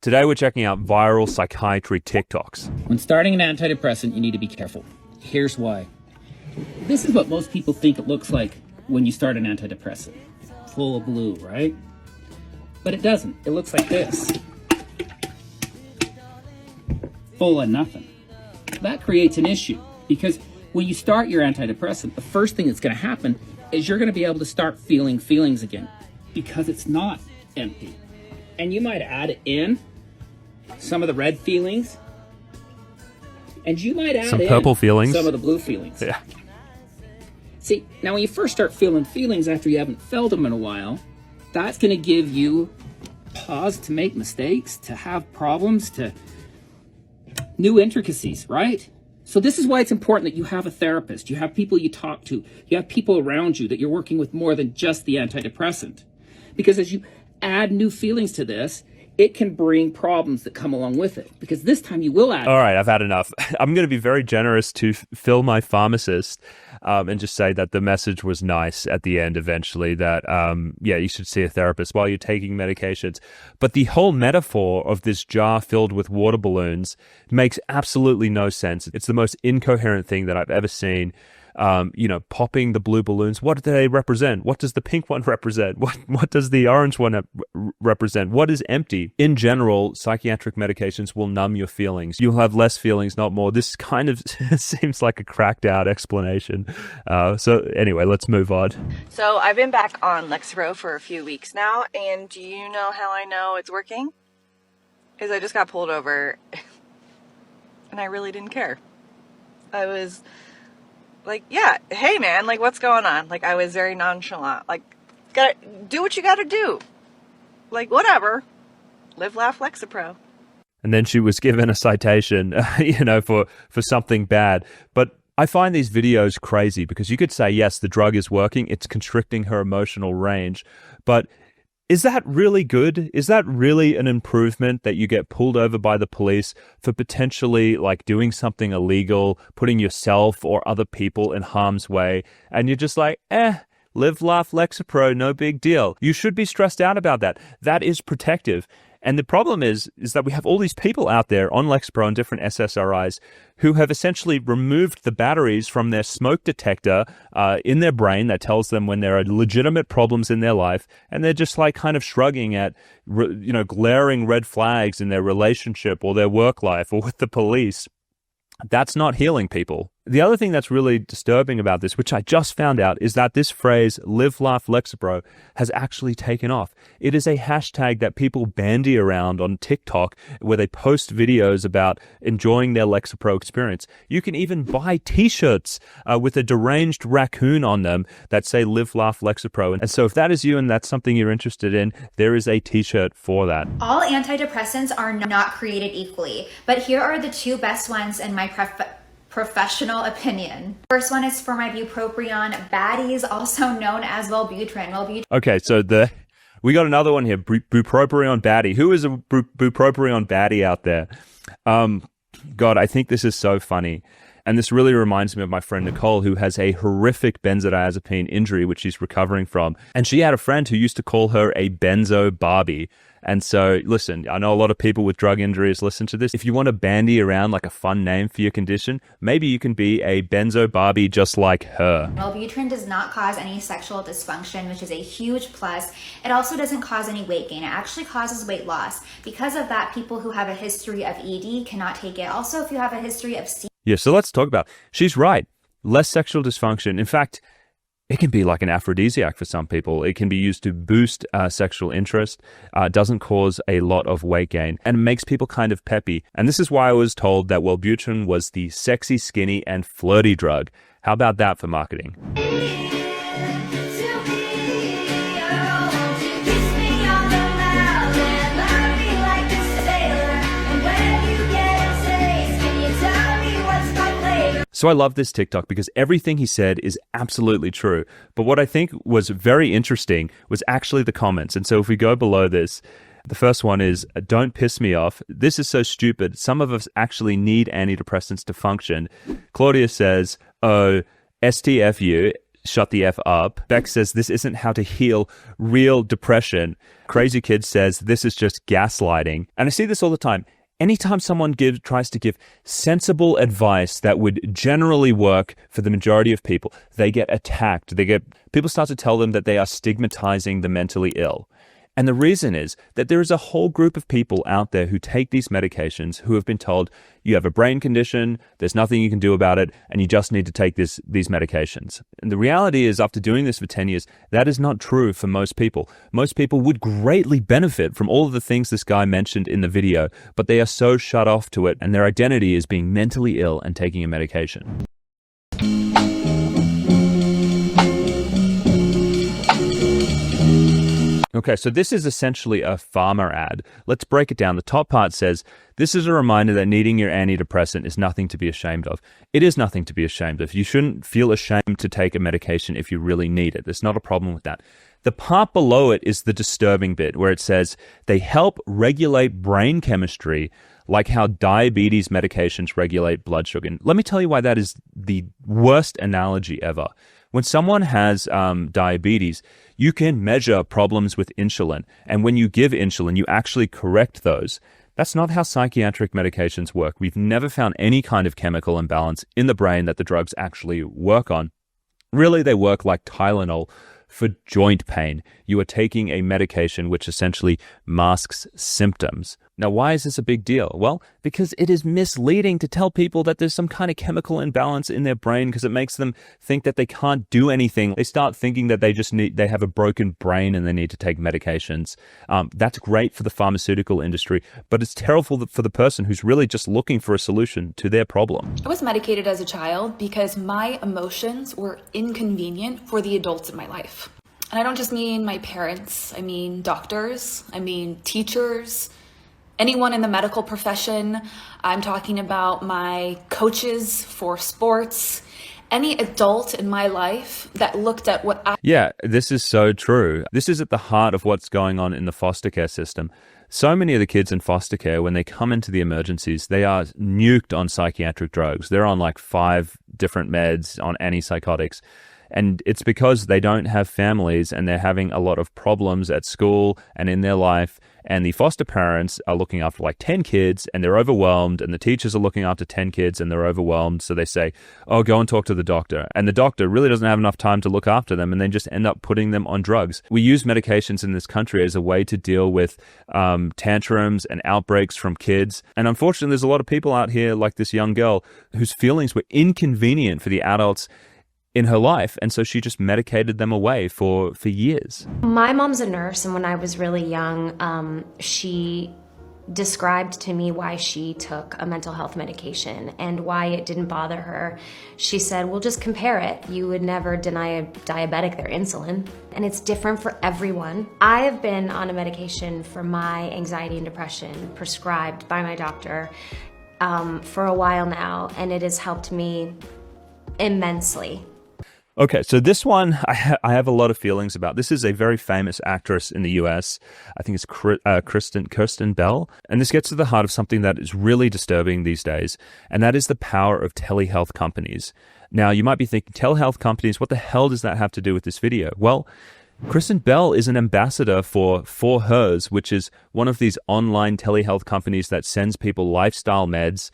Today we're checking out viral psychiatry TikToks. When starting an antidepressant, you need to be careful. Here's why. This is what most people think it looks like when you start an antidepressant. Full of blue, right? But it doesn't. It looks like this. Full of nothing. That creates an issue because when you start your antidepressant, the first thing that's going to happen is you're going to be able to start feeling feelings again because it's not empty. And you might add in some of the red feelings, and you might add some purple feelings, some of the blue feelings. Yeah. See, now when you first start feeling feelings after you haven't felt them in a while, that's going to give you pause to make mistakes, to have problems, to new intricacies, right? So this is why it's important that you have a therapist, you have people you talk to, you have people around you that you're working with more than just the antidepressant. Because as you add new feelings to this, it can bring problems that come along with it. Because this time you will add... All right, I've had enough. I'm going to be very generous to Phil, my pharmacist, and just say that the message was nice at the end eventually, that, you should see a therapist while you're taking medications. But the whole metaphor of this jar filled with water balloons makes absolutely no sense. It's the most incoherent thing that I've ever seen. Popping the blue balloons. What do they represent? What does the pink one represent? What does the orange one represent? What is empty? In general, psychiatric medications will numb your feelings. You'll have less feelings, not more. This kind of seems like a cracked out explanation. So anyway, let's move on. So I've been back on Lexapro for a few weeks now, and do you know how I know it's working? Is I just got pulled over and I really didn't care. I was like, yeah, hey man, like what's going on? Like I was very nonchalant, like gotta do what you gotta do. Like whatever, live, laugh, Lexapro. And then she was given a citation, for something bad. But I find these videos crazy because you could say, yes, the drug is working. It's constricting her emotional range. But is that really good? Is that really an improvement that you get pulled over by the police for potentially like doing something illegal, putting yourself or other people in harm's way, and you're just like, live, laugh, Lexapro, no big deal. You should be stressed out about that. That is protective. And the problem is that we have all these people out there on Lexapro and different SSRIs who have essentially removed the batteries from their smoke detector in their brain that tells them when there are legitimate problems in their life, and they're just like kind of shrugging at glaring red flags in their relationship or their work life or with the police. That's not healing people. The other thing that's really disturbing about this, which I just found out, is that this phrase, live, laugh, Lexapro, has actually taken off. It is a hashtag that people bandy around on TikTok where they post videos about enjoying their Lexapro experience. You can even buy t-shirts with a deranged raccoon on them that say live, laugh, Lexapro. And so if that is you and that's something you're interested in, there is a t-shirt for that. All antidepressants are not created equally, but here are the two best ones in my professional opinion. First one is for my bupropion baddies, also known as Wellbutrin. Okay, so we got another one here, bupropion baddie. Who is a bupropion baddie out there? God, I think this is so funny. And this really reminds me of my friend Nicole, who has a horrific benzodiazepine injury, which she's recovering from. And she had a friend who used to call her a benzo Barbie. And so, listen, I know a lot of people with drug injuries listen to this. If you want to bandy around like a fun name for your condition, maybe you can be a benzo Barbie just like her. Wellbutrin does not cause any sexual dysfunction, which is a huge plus. It also doesn't cause any weight gain. It actually causes weight loss. Because of that, people who have a history of ED cannot take it. Also, if you have a history of Yeah, so let's talk about, she's right. Less sexual dysfunction. In fact, it can be like an aphrodisiac for some people. It can be used to boost sexual interest, doesn't cause a lot of weight gain, and makes people kind of peppy. And this is why I was told that Wellbutrin was the sexy, skinny, and flirty drug. How about that for marketing? So I love this TikTok because everything he said is absolutely true. But what I think was very interesting was actually the comments. And so if we go below this, the first one is, don't piss me off. This is so stupid. Some of us actually need antidepressants to function. Claudia says, oh, STFU. shut the F up. Beck says this isn't how to heal real depression. Crazy Kid says this is just gaslighting. And I see this all the time. Anytime someone tries to give sensible advice that would generally work for the majority of people, they get attacked. People start to tell them that they are stigmatizing the mentally ill. And the reason is that there is a whole group of people out there who take these medications who have been told you have a brain condition, there's nothing you can do about it, and you just need to take these medications. And the reality is, after doing this for 10 years, that is not true for most people. Most people would greatly benefit from all of the things this guy mentioned in the video, but they are so shut off to it, and their identity is being mentally ill and taking a medication. Okay, so this is essentially a pharma ad. Let's break it down. The top part says, this is a reminder that needing your antidepressant is nothing to be ashamed of. It is nothing to be ashamed of. You shouldn't feel ashamed to take a medication if you really need it. There's not a problem with that. The part below it is the disturbing bit where it says, they help regulate brain chemistry like how diabetes medications regulate blood sugar. And let me tell you why that is the worst analogy ever. When someone has diabetes, you can measure problems with insulin. And when you give insulin, you actually correct those. That's not how psychiatric medications work. We've never found any kind of chemical imbalance in the brain that the drugs actually work on. Really, they work like Tylenol for joint pain. You are taking a medication which essentially masks symptoms. Now, why is this a big deal? Well, because it is misleading to tell people that there's some kind of chemical imbalance in their brain because it makes them think that they can't do anything. They start thinking that they have a broken brain and they need to take medications. That's great for the pharmaceutical industry, but it's terrible for the person who's really just looking for a solution to their problem. I was medicated as a child because my emotions were inconvenient for the adults in my life. And I don't just mean my parents, I mean doctors, I mean teachers, anyone in the medical profession. I'm talking about my coaches for sports, any adult in my life that looked at what I... Yeah, this is so true. This is at the heart of what's going on in the foster care system. So many of the kids in foster care, when they come into the emergencies, they are nuked on psychiatric drugs. They're on like 5 different meds, on antipsychotics. And it's because they don't have families and they're having a lot of problems at school and in their life. And the foster parents are looking after like 10 kids and they're overwhelmed. And the teachers are looking after 10 kids and they're overwhelmed. So they say, oh, go and talk to the doctor. And the doctor really doesn't have enough time to look after them and then just end up putting them on drugs. We use medications in this country as a way to deal with tantrums and outbreaks from kids. And unfortunately, there's a lot of people out here like this young girl whose feelings were inconvenient for the adults in her life, and so she just medicated them away for years. My mom's a nurse, and when I was really young, she described to me why she took a mental health medication and why it didn't bother her. She said, well, just compare it. You would never deny a diabetic their insulin, and it's different for everyone. I have been on a medication for my anxiety and depression prescribed by my doctor for a while now, and it has helped me immensely. Okay, so this one I have a lot of feelings about. This is a very famous actress in the US. I think it's Kristen Bell. And this gets to the heart of something that is really disturbing these days, and that is the power of telehealth companies. Now, you might be thinking, telehealth companies, what the hell does that have to do with this video? Well, Kristen Bell is an ambassador for Hers, which is one of these online telehealth companies that sends people lifestyle meds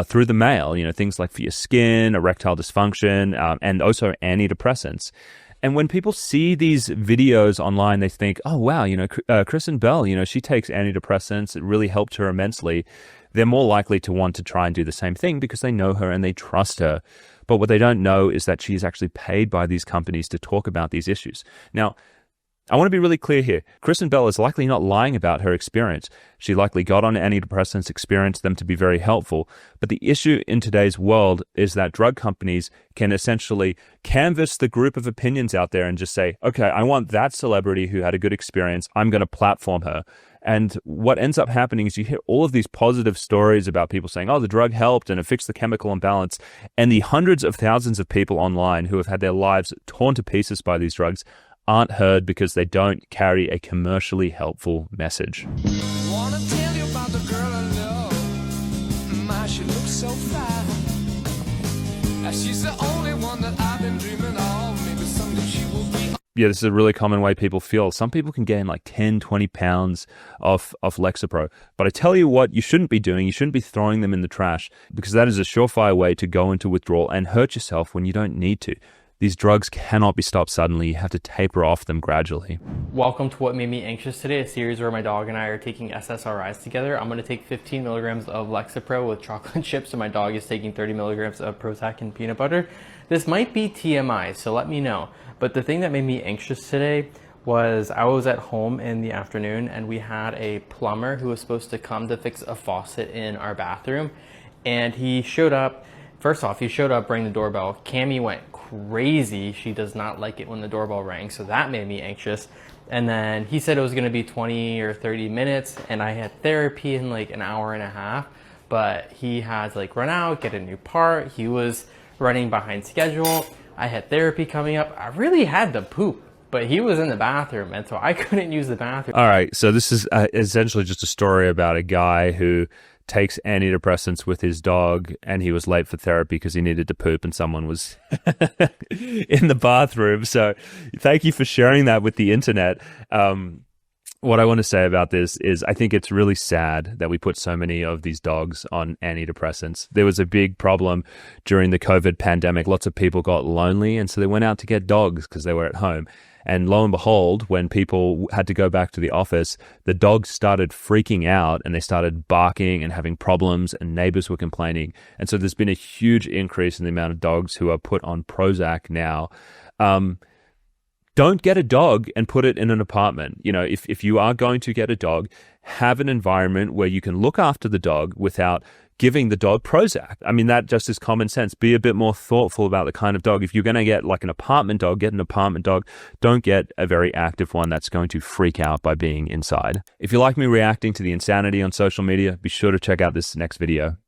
through the mail, things like for your skin, erectile dysfunction, and also antidepressants. And when people see these videos online, they think, oh, wow, Kristen Bell, she takes antidepressants. It really helped her immensely. They're more likely to want to try and do the same thing because they know her and they trust her. But what they don't know is that she's actually paid by these companies to talk about these issues. Now, I want to be really clear here. Kristen Bell is likely not lying about her experience. She likely got on antidepressants, experienced them to be very helpful. But the issue in today's world is that drug companies can essentially canvas the group of opinions out there and just say, okay, I want that celebrity who had a good experience. I'm going to platform her. And what ends up happening is you hear all of these positive stories about people saying, oh, the drug helped and it fixed the chemical imbalance. And the hundreds of thousands of people online who have had their lives torn to pieces by these drugs aren't heard because they don't carry a commercially helpful message. Wanna tell you about the girl I love. My, she looks so fine. She's the only one that I've been dreaming of. Maybe Yeah, this is a really common way people feel. Some people can gain like 10, 20 pounds off Lexapro. But I tell you what you shouldn't be doing. You shouldn't be throwing them in the trash, because that is a surefire way to go into withdrawal and hurt yourself when you don't need to. These drugs cannot be stopped suddenly. You have to taper off them gradually. Welcome to What Made Me Anxious Today, a series where my dog and I are taking SSRIs together. I'm going to take 15 milligrams of Lexapro with chocolate chips, and my dog is taking 30 milligrams of Prozac and peanut butter. This might be TMI, so let me know. But the thing that made me anxious today was I was at home in the afternoon, and we had a plumber who was supposed to come to fix a faucet in our bathroom. And he showed up. First off, he showed up, rang the doorbell. Cammie went crazy. She does not like it when the doorbell rang, so that made me anxious. And then he said it was going to be 20 or 30 minutes, and I had therapy in like an hour and a half. But he had to like run out, get a new part. He was running behind schedule. I had therapy coming up. I really had to poop, but he was in the bathroom, and so I couldn't use the bathroom. All right, so this is essentially just a story about a guy who takes antidepressants with his dog, and he was late for therapy because he needed to poop and someone was in the bathroom. So thank you for sharing that with the internet. What I want to say about this is I think it's really sad that we put so many of these dogs on antidepressants. There was a big problem during the COVID pandemic. Lots of people got lonely, and so they went out to get dogs because they were at home. And lo and behold, when people had to go back to the office, the dogs started freaking out and they started barking and having problems, and neighbors were complaining. And so there's been a huge increase in the amount of dogs who are put on Prozac now. Don't get a dog and put it in an apartment. You know, if you are going to get a dog, have an environment where you can look after the dog without giving the dog Prozac. I mean, that just is common sense. Be a bit more thoughtful about the kind of dog. If you're going to get like an apartment dog, get an apartment dog. Don't get a very active one that's going to freak out by being inside. If you like me reacting to the insanity on social media, be sure to check out this next video.